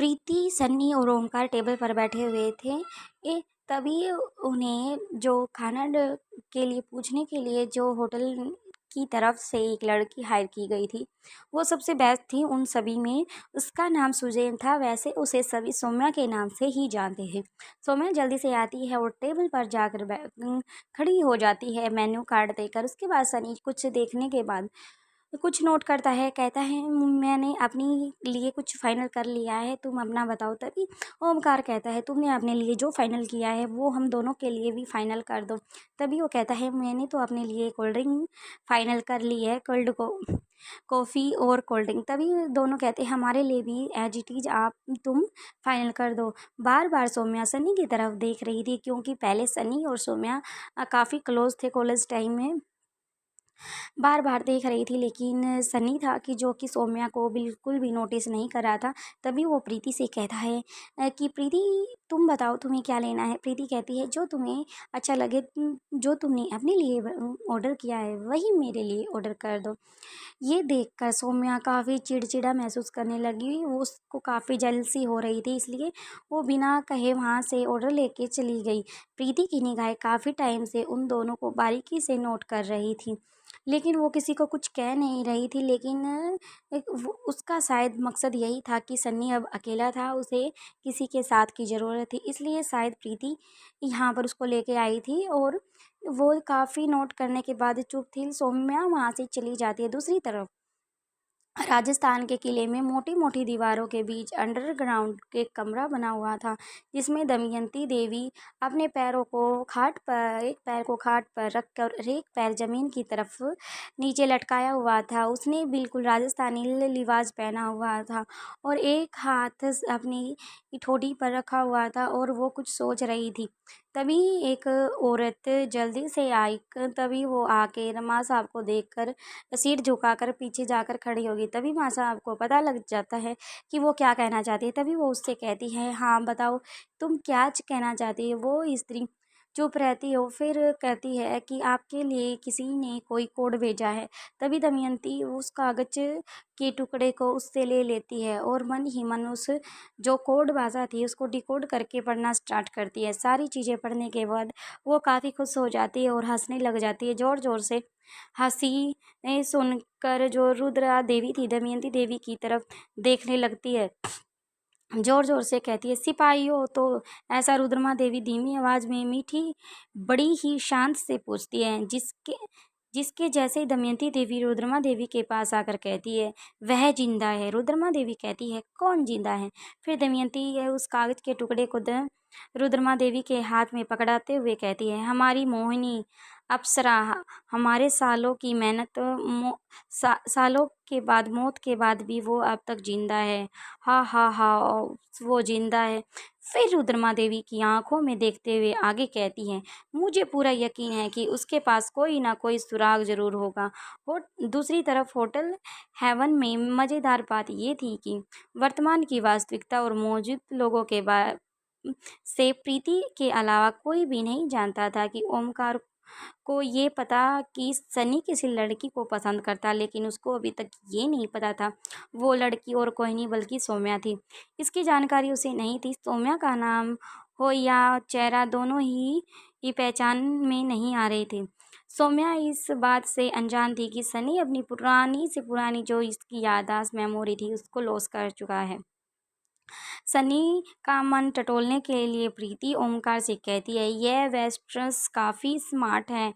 प्रीति, सन्नी और ओमकार टेबल पर बैठे हुए थे। तभी उन्हें जो खाना के लिए पूछने के लिए जो होटल की तरफ से एक लड़की हायर की गई थी, वो सबसे बेस्ट थी उन सभी में। उसका नाम सुजैन था। वैसे उसे सभी सौम्या के नाम से ही जानते हैं। सौम्या जल्दी से आती है और टेबल पर जाकर खड़ी हो जाती है मेन्यू कार्ड देकर। उसके बाद सनी कुछ देखने के बाद कुछ नोट करता है, कहता है मैंने अपने लिए कुछ फाइनल कर लिया है, तुम अपना बताओ। तभी ओमकार कहता है तुमने अपने लिए जो फाइनल किया है वो हम दोनों के लिए भी फाइनल कर दो। तभी वो कहता है मैंने तो अपने लिए कोल्ड ड्रिंक फाइनल कर ली है, कॉफ़ी और कोल्ड ड्रिंक। तभी दोनों कहते हैं हमारे लिए भी एज इट इज आप तुम फाइनल कर दो। बार बार सौम्या सनी की तरफ देख रही थी, क्योंकि पहले सनी और सौम्या काफ़ी क्लोज थे कॉलेज टाइम में। बार बार देख रही थी, लेकिन सनी था कि जो कि सौम्या को बिल्कुल भी नोटिस नहीं कर रहा था। तभी वो प्रीति से कहता है कि प्रीति तुम बताओ तुम्हें क्या लेना है। प्रीति कहती है जो तुम्हें अच्छा लगे, जो तुमने अपने लिए ऑर्डर किया है वही मेरे लिए ऑर्डर कर दो। ये देखकर सौम्या काफ़ी चिड़चिड़ा महसूस करने लगी। वो उसको काफ़ी जलसी हो रही थी, इसलिए वो बिना कहे वहाँ से ऑर्डर लेके चली गई। प्रीति की निगाहें काफ़ी टाइम से उन दोनों को बारीकी से नोट कर रही थी, लेकिन वो किसी को कुछ कह नहीं रही थी। लेकिन उसका शायद मकसद यही था कि सन्नी अब अकेला था, उसे किसी के साथ की ज़रूरत थी, इसलिए शायद प्रीति यहाँ पर उसको लेके आई थी। और वो काफ़ी नोट करने के बाद चुप थी। सौम्या वहाँ से चली जाती है। दूसरी तरफ राजस्थान के किले में मोटी मोटी दीवारों के बीच अंडरग्राउंड एक कमरा बना हुआ था, जिसमें दमयंती देवी अपने पैरों को खाट पर एक पैर को खाट पर रखकर और एक पैर जमीन की तरफ नीचे लटकाया हुआ था। उसने बिल्कुल राजस्थानी लिबास पहना हुआ था और एक हाथ अपनी ठोड़ी पर रखा हुआ था और वो कुछ सोच रही थी। तभी एक औरत जल्दी से आई। तभी वो आके रमा साहब को देखकर सिर झुकाकर पीछे जाकर खड़ी होगी। तभी माँ साहब को पता लग जाता है कि वो क्या कहना चाहती है। तभी वो उससे कहती है हाँ बताओ तुम क्या कहना चाहती है। वो स्त्री चुप रहती हो, फिर कहती है कि आपके लिए किसी ने कोई कोड भेजा है। तभी दमयंती उस कागज के टुकड़े को उससे ले लेती है और मन ही मन उस जो कोड भाषा थी उसको डिकोड करके पढ़ना स्टार्ट करती है। सारी चीज़ें पढ़ने के बाद वो काफ़ी खुश हो जाती है और हंसने लग जाती है ज़ोर ज़ोर से। हंसी सुनकर जो रुद्रा देवी थी दमयंती देवी की तरफ देखने लगती है, जोर जोर से कहती है सिपाहियों तो। ऐसा रुद्रमा देवी धीमी आवाज में मीठी बड़ी ही शांत से पूछती है। जिसके जिसके जैसे ही दमयंती देवी रुद्रमा देवी के पास आकर कहती है वह जिंदा है। रुद्रमा देवी कहती है कौन जिंदा है। फिर दमयंती उस कागज के टुकड़े को रुद्रमा देवी के हाथ में पकड़ाते हुए कहती है हमारी मोहिनी अप्सरा, हमारे सालों की मेहनत सालों के बाद मौत के बाद भी वो अब तक जिंदा है। हा हा हा, वो जिंदा है। फिर रुद्रमा देवी की आंखों में देखते हुए आगे कहती है मुझे पूरा यकीन है कि उसके पास कोई ना कोई सुराग जरूर होगा। हो दूसरी तरफ होटल हेवन में मज़ेदार बात ये थी कि वर्तमान की वास्तविकता और मौजूद लोगों के बारे से प्रीति के अलावा कोई भी नहीं जानता था कि ओमकार को ये पता कि सनी किसी लड़की को पसंद करता, लेकिन उसको अभी तक ये नहीं पता था वो लड़की और कोई नहीं बल्कि सौम्या थी। इसकी जानकारी उसे नहीं थी। सौम्या का नाम हो या चेहरा दोनों ही पहचान में नहीं आ रहे थे। सौम्या इस बात से अनजान थी कि सनी अपनी पुरानी से पुरानी जो इसकी याददाश्त मेमोरी थी उसको लॉस कर चुका है। सनी का मन टटोलने के लिए प्रीति ओमकार से कहती है यह वेस्ट्रस काफ़ी स्मार्ट है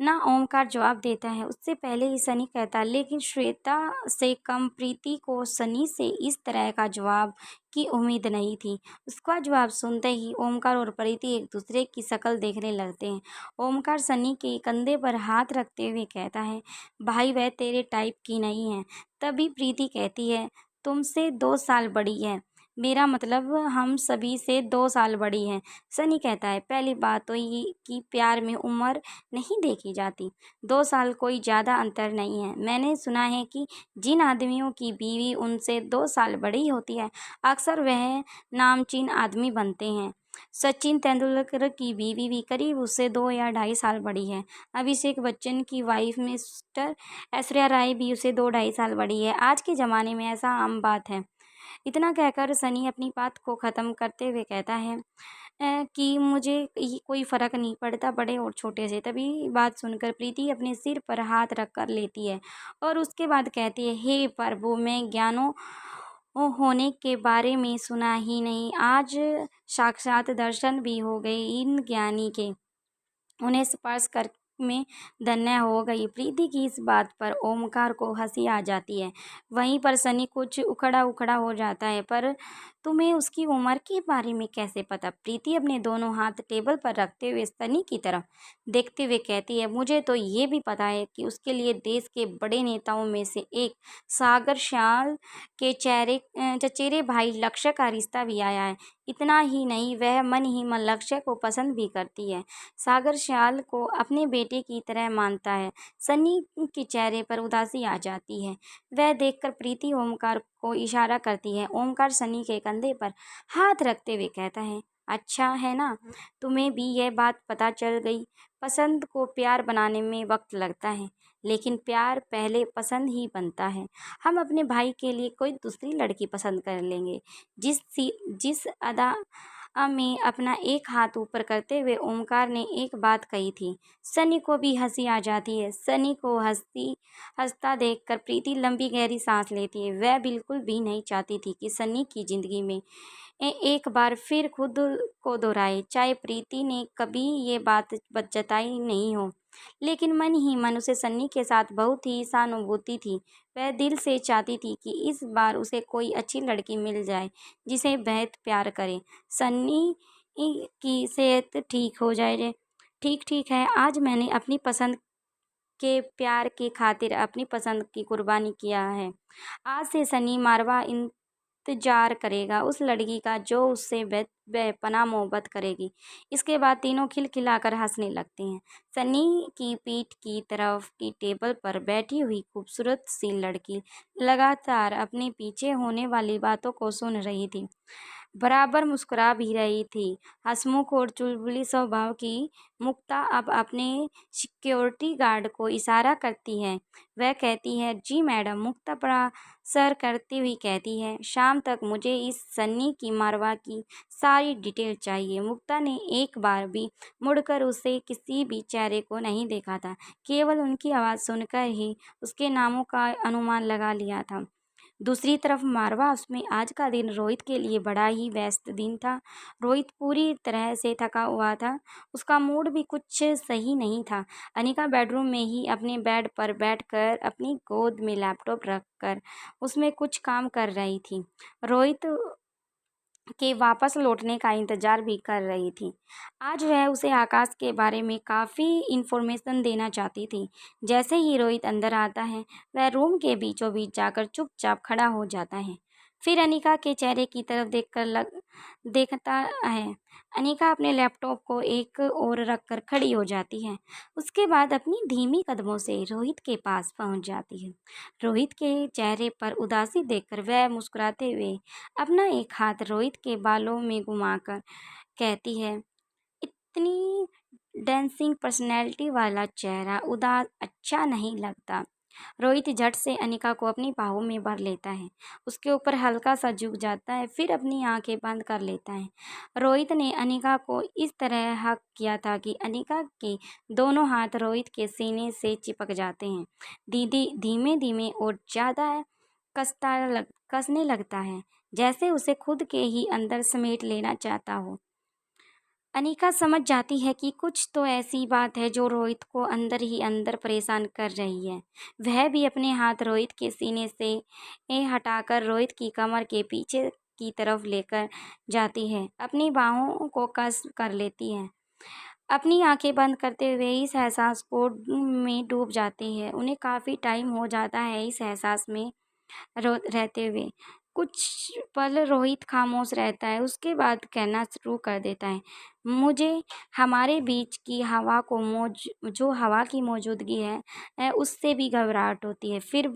ना। ओमकार जवाब देता है उससे पहले ही सनी कहता, लेकिन श्वेता से कम प्रीति को सनी से इस तरह का जवाब की उम्मीद नहीं थी। उसका जवाब सुनते ही ओमकार और प्रीति एक दूसरे की शक्ल देखने लगते हैं। ओमकार सनी के कंधे पर हाथ रखते हुए कहता है भाई वह तेरे टाइप की नहीं है। तभी प्रीति कहती है तुमसे 2 साल बड़ी है, मेरा मतलब हम सभी से 2 साल बड़ी है। सनी कहता है पहली बात तो ये कि प्यार में उम्र नहीं देखी जाती, 2 साल कोई ज़्यादा अंतर नहीं है। मैंने सुना है कि जिन आदमियों की बीवी उनसे 2 साल बड़ी होती है अक्सर वह नामचीन आदमी बनते हैं। सचिन तेंदुलकर की बीवी भी करीब उससे 2 या 2.5 साल बड़ी है। अभिषेक बच्चन की वाइफ मिस्टर ऐश्वर्या राय भी उसे 2-2.5 साल बड़ी है। आज के ज़माने में ऐसा आम बात है। इतना कहकर सनी अपनी बात को ख़त्म करते हुए कहता है कि मुझे ये कोई फ़र्क नहीं पड़ता बड़े और छोटे से। तभी बात सुनकर प्रीति अपने सिर पर हाथ रख कर लेती है और उसके बाद कहती है, हे प्रभु, मैं ज्ञानों होने के बारे में सुना ही नहीं, आज साक्षात दर्शन भी हो गए इन ज्ञानी के। उन्हें स्पर्श कर में धन्य हो गई। प्रीति की इस बात पर ओमकार को हंसी आ जाती है। वहीं पर सनी कुछ उखड़ा उखड़ा हो जाता है। पर तुम्हें उसकी उम्र के बारे में कैसे पता? प्रीति अपने दोनों हाथ टेबल पर रखते हुए सनी की तरफ देखते हुए कहती है, मुझे तो ये भी पता है कि उसके लिए देश के बड़े नेताओं में से एक सागर श्याल के चचेरे भाई लक्ष्य का रिश्ता भी आया है। इतना ही नहीं, वह मन ही मन लक्ष्य को पसंद भी करती है। सागर श्याल को अपने बेटे की तरह मानता है। सनी के चेहरे पर उदासी आ जाती है। वह देखकर प्रीति ओमकार को इशारा करती है। ओमकार सनी के कंधे पर हाथ रखते हुए कहता है, अच्छा है ना, तुम्हें भी यह बात पता चल गई। पसंद को प्यार बनाने में वक्त लगता है, लेकिन प्यार पहले पसंद ही बनता है। हम अपने भाई के लिए कोई दूसरी लड़की पसंद कर लेंगे। जिस अदा में अपना एक हाथ ऊपर करते हुए ओमकार ने एक बात कही थी, सनी को भी हंसी आ जाती है। सनी को हंसता देखकर प्रीति लंबी गहरी सांस लेती है। वह बिल्कुल भी नहीं चाहती थी कि सनी की जिंदगी में एक बार फिर खुद को दोहराए, चाहे प्रीति ने कभी ये बात जताई नहीं हो, लेकिन मन ही मन उसे सन्नी के साथ बहुत ही सहानुभूति थी। वह दिल से चाहती थी कि इस बार उसे कोई अच्छी लड़की मिल जाए जिसे बेहद प्यार करे। सन्नी की सेहत ठीक हो जाए। ठीक ठीक है, आज मैंने अपनी पसंद के प्यार की खातिर अपनी पसंद की कुर्बानी किया है। आज से सनी मारवा इंतजार करेगा उस लड़की का जो उससे बेपनाह मोहब्बत करेगी। इसके बाद तीनों खिलखिलाकर हंसने लगते हैं। सनी की पीठ की तरफ की टेबल पर बैठी हुई खूबसूरत सी लड़की लगातार अपने पीछे होने वाली बातों को सुन रही थी, बराबर मुस्कुरा भी रही थी। हंसमुख और चुलबुली स्वभाव की मुक्ता अब अपने सिक्योरिटी गार्ड को इशारा करती है। वह कहती है, जी मैडम। मुक्ता बड़ा सर करती हुई कहती है, शाम तक मुझे इस सन्नी की मारवा की सारी डिटेल चाहिए। मुक्ता ने एक बार भी मुड़कर उसे किसी भी चेहरे को नहीं देखा था, केवल उनकी आवाज़ सुनकर ही उसके नामों का अनुमान लगा लिया था। दूसरी तरफ मारवा उसमें आज का दिन रोहित के लिए बड़ा ही व्यस्त दिन था। रोहित पूरी तरह से थका हुआ था। उसका मूड भी कुछ सही नहीं था। अनिका बेडरूम में ही अपने बेड पर बैठकर अपनी गोद में लैपटॉप रखकर उसमें कुछ काम कर रही थी। रोहित के वापस लौटने का इंतजार भी कर रही थी। आज वह उसे आकाश के बारे में काफ़ी इन्फॉर्मेशन देना चाहती थी। जैसे ही रोहित अंदर आता है, वह रूम के बीचों बीच जाकर चुपचाप खड़ा हो जाता है। फिर अनिका के चेहरे की तरफ देखता है। अनिका अपने लैपटॉप को एक ओर रखकर खड़ी हो जाती है। उसके बाद अपनी धीमी कदमों से रोहित के पास पहुंच जाती है। रोहित के चेहरे पर उदासी देखकर वह मुस्कुराते हुए अपना एक हाथ रोहित के बालों में घुमाकर कहती है, इतनी डांसिंग पर्सनैलिटी वाला चेहरा उदास अच्छा नहीं लगता। रोहित झट से अनिका को अपनी बाहों में भर लेता है, उसके ऊपर हल्का सा झुक जाता है, फिर अपनी आंखें बंद कर लेता है। रोहित ने अनिका को इस तरह हक किया था कि अनिका के दोनों हाथ रोहित के सीने से चिपक जाते हैं। दीदी धीमे धीमे और ज़्यादा कसने लगता है, जैसे उसे खुद के ही अंदर समेट लेना चाहता हो। अनिका समझ जाती है कि कुछ तो ऐसी बात है जो रोहित को अंदर ही अंदर परेशान कर रही है। वह भी अपने हाथ रोहित के सीने से हटाकर रोहित की कमर के पीछे की तरफ लेकर जाती है, अपनी बाहों को कस कर लेती है। अपनी आंखें बंद करते हुए इस एहसास को में डूब जाती है। उन्हें काफ़ी टाइम हो जाता है इस एहसास में रहते हुए। कुछ पल रोहित खामोश रहता है, उसके बाद कहना शुरू कर देता है, मुझे हमारे बीच की हवा को जो हवा की मौजूदगी है उससे भी घबराहट होती है। फिर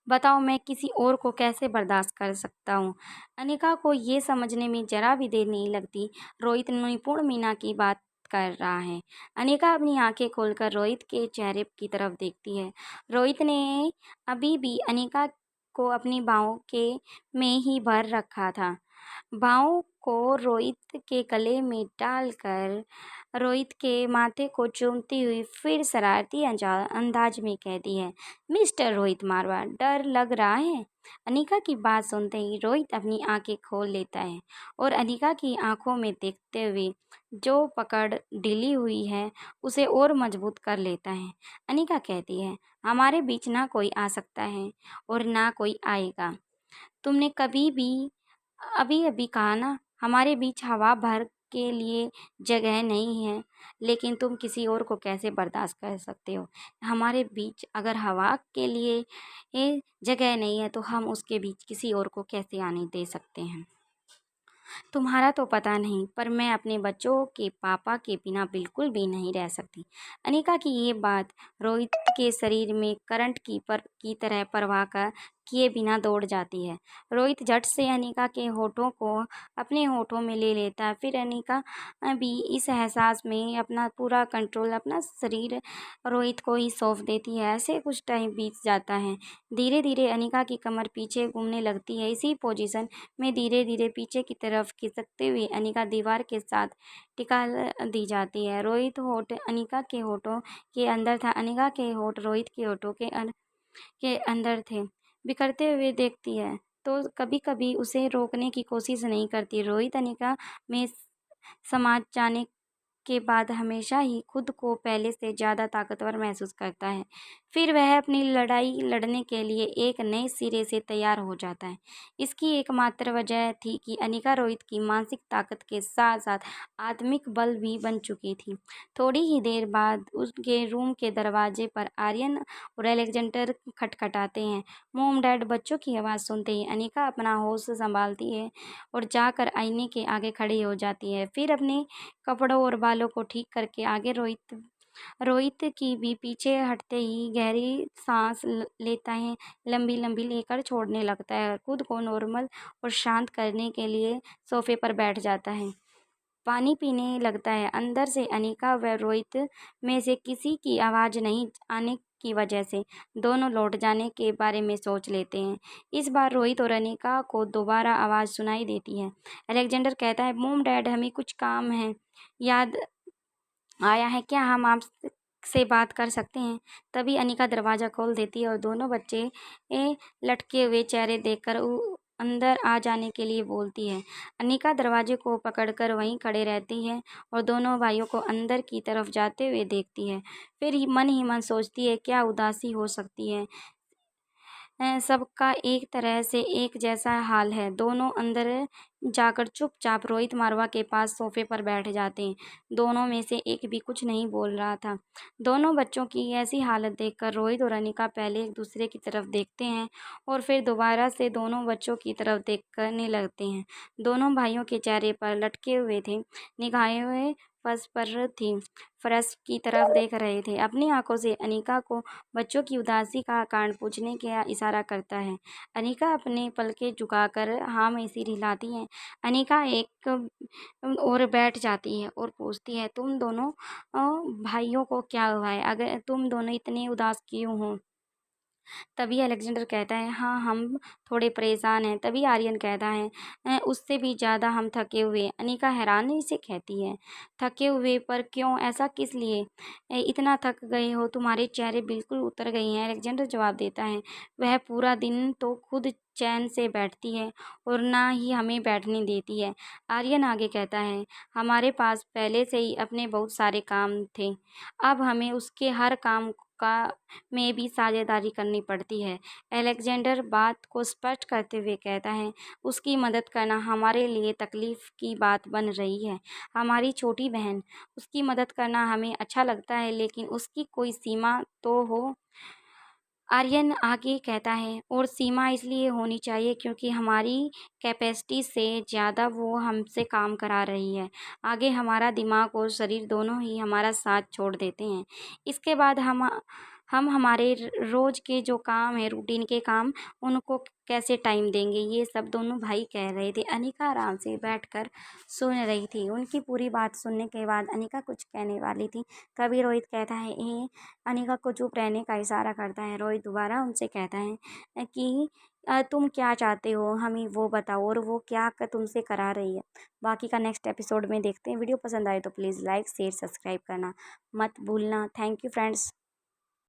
बताओ मैं किसी और को कैसे बर्दाश्त कर सकता हूँ। अनिका को ये समझने में जरा भी देर नहीं लगती, रोहित निपुण मीना की बात कर रहा है। अनिका अपनी आंखें खोलकर रोहित के चेहरे की तरफ देखती है। रोहित ने अभी भी अनिका को अपनी बाहों के में ही भर रखा था। बाहों को रोहित के गले में डालकर रोहित के माथे को चूमती हुई फिर शरारती अंदाज में कहती है, मिस्टर रोहित मारवा, डर लग रहा है? अनिका की बात सुनते ही रोहित अपनी आंखें खोल लेता है और अनिका की आंखों में देखते हुए जो पकड़ ढीली हुई है उसे और मजबूत कर लेता है। अनिका कहती है, हमारे बीच ना कोई आ सकता है और ना कोई आएगा। तुमने कभी भी अभी अभी कहा ना, हमारे बीच हवा भर के लिए जगह नहीं है, लेकिन तुम किसी और को कैसे बर्दाश्त कर सकते हो? हमारे बीच अगर हवा के लिए जगह नहीं है तो हम उसके बीच किसी और को कैसे आने दे सकते हैं? तुम्हारा तो पता नहीं, पर मैं अपने बच्चों के पापा के बिना बिल्कुल भी नहीं रह सकती। अनिका की ये बात रोहित के शरीर में करंट की तरह प्रवाह किए बिना दौड़ जाती है। रोहित झट से अनिका के होठों को अपने होठों में ले लेता है। फिर अनिका भी इस एहसास में अपना पूरा कंट्रोल अपना शरीर रोहित को ही सौंप देती है। ऐसे कुछ टाइम बीत जाता है। धीरे धीरे अनिका की कमर पीछे घूमने लगती है। इसी पोजीशन में धीरे धीरे पीछे की तरफ खिसकते हुए अनिका दीवार के साथ टिका दी जाती है। रोहित होठ अनिका के होठों के अंदर था, अनिका के होठ रोहित के होठों के अंदर थे। बिखरते हुए देखती है तो कभी कभी उसे रोकने की कोशिश नहीं करती। रोहित अनिका में समा जाने के बाद हमेशा ही खुद को पहले से ज़्यादा ताकतवर महसूस करता है। फिर वह अपनी लड़ाई लड़ने के लिए एक नए सिरे से तैयार हो जाता है। इसकी एकमात्र वजह थी कि अनिका रोहित की मानसिक ताकत के साथ साथ आत्मिक बल भी बन चुकी थी। थोड़ी ही देर बाद उसके रूम के दरवाजे पर आर्यन और अलेक्जेंडर खटखटाते हैं। मोम डैड, बच्चों की आवाज़ सुनते ही अनिका अपना होश संभालती है और जाकर आईने के आगे खड़ी हो जाती है। फिर अपने कपड़ों और बालों को ठीक करके आगे रोहित की भी पीछे हटते ही गहरी सांस लेता है, लंबी लंबी लेकर छोड़ने लगता है और खुद को नॉर्मल और शांत करने के लिए सोफे पर बैठ जाता है। पानी पीने लगता है। अंदर से अनिका व रोहित में से किसी की आवाज़ नहीं आने की वजह से दोनों लौट जाने के बारे में सोच लेते हैं। इस बार रोहित और अनिका को दोबारा आवाज़ सुनाई देती है। अलेक्जेंडर कहता है, मोम डैड, हमें कुछ काम है, याद आया है क्या? हम आपसे बात कर सकते हैं? तभी अनिका दरवाज़ा खोल देती है और दोनों बच्चे लटके हुए चेहरे देखकर अंदर आ जाने के लिए बोलती है। अनिका दरवाजे को पकड़कर वहीं खड़े रहती है और दोनों भाइयों को अंदर की तरफ जाते हुए देखती है। फिर ही मन सोचती है, क्या उदासी हो सकती है। सबका एक तरह से एक जैसा हाल है। दोनों अंदर जाकर चुपचाप रोहित मारवा के पास सोफे पर बैठ जाते हैं। दोनों में से एक भी कुछ नहीं बोल रहा था। दोनों बच्चों की ऐसी हालत देखकर रोहित और अनिका पहले एक दूसरे की तरफ देखते हैं और फिर दोबारा से दोनों बच्चों की तरफ देखने लगते हैं। दोनों भाइयों के चेहरे पर लटके हुए थे, निगाहें फर्श पर थी, फर्श की तरफ देख रहे थे। अपनी आंखों से अनिका को बच्चों की उदासी का कारण पूछने का इशारा करता है। अनिका अपने पलके झुकाकर हाँ में सिर हिलाती है। अनिका एक और बैठ जाती है और पूछती है, तुम दोनों भाइयों को क्या हुआ है? अगर तुम दोनों इतने उदास क्यों हो? तभी अलेक्जेंडर कहता है, हाँ, हम थोड़े परेशान हैं। तभी आर्यन कहता है, उससे भी ज़्यादा हम थके हुए। अनिका हैरानी से कहती है, थके हुए? पर क्यों, ऐसा किस लिए? इतना थक गए हो, तुम्हारे चेहरे बिल्कुल उतर गए हैं। अलेक्जेंडर जवाब देता है, वह पूरा दिन तो खुद चैन से बैठती है और ना ही हमें बैठने देती है। आर्यन आगे कहता है, हमारे पास पहले से ही अपने बहुत सारे काम थे, अब हमें उसके हर काम का में भी साझेदारी करनी पड़ती है। अलेक्जेंडर बात को स्पष्ट करते हुए कहता है, उसकी मदद करना हमारे लिए तकलीफ की बात बन रही है। हमारी छोटी बहन, उसकी मदद करना हमें अच्छा लगता है, लेकिन उसकी कोई सीमा तो हो। आर्यन आगे कहता है, और सीमा इसलिए होनी चाहिए क्योंकि हमारी कैपेसिटी से ज़्यादा वो हमसे काम करा रही है। आगे हमारा दिमाग और शरीर दोनों ही हमारा साथ छोड़ देते हैं। इसके बाद हम हमारे रोज़ के जो काम है, रूटीन के काम, उनको कैसे टाइम देंगे? ये सब दोनों भाई कह रहे थे। अनिका आराम से बैठकर सुन रही थी। उनकी पूरी बात सुनने के बाद अनिका कुछ कहने वाली थी, तभी रोहित कहता है, अनिका को चुप रहने का इशारा करता है। रोहित दोबारा उनसे कहता है कि तुम क्या चाहते हो हमें वो बताओ, और वो क्या तुमसे करा रही है। बाकी का नेक्स्ट एपिसोड में देखते हैं। वीडियो पसंद आए तो प्लीज़ लाइक शेयर सब्सक्राइब करना मत भूलना। Thank you friends.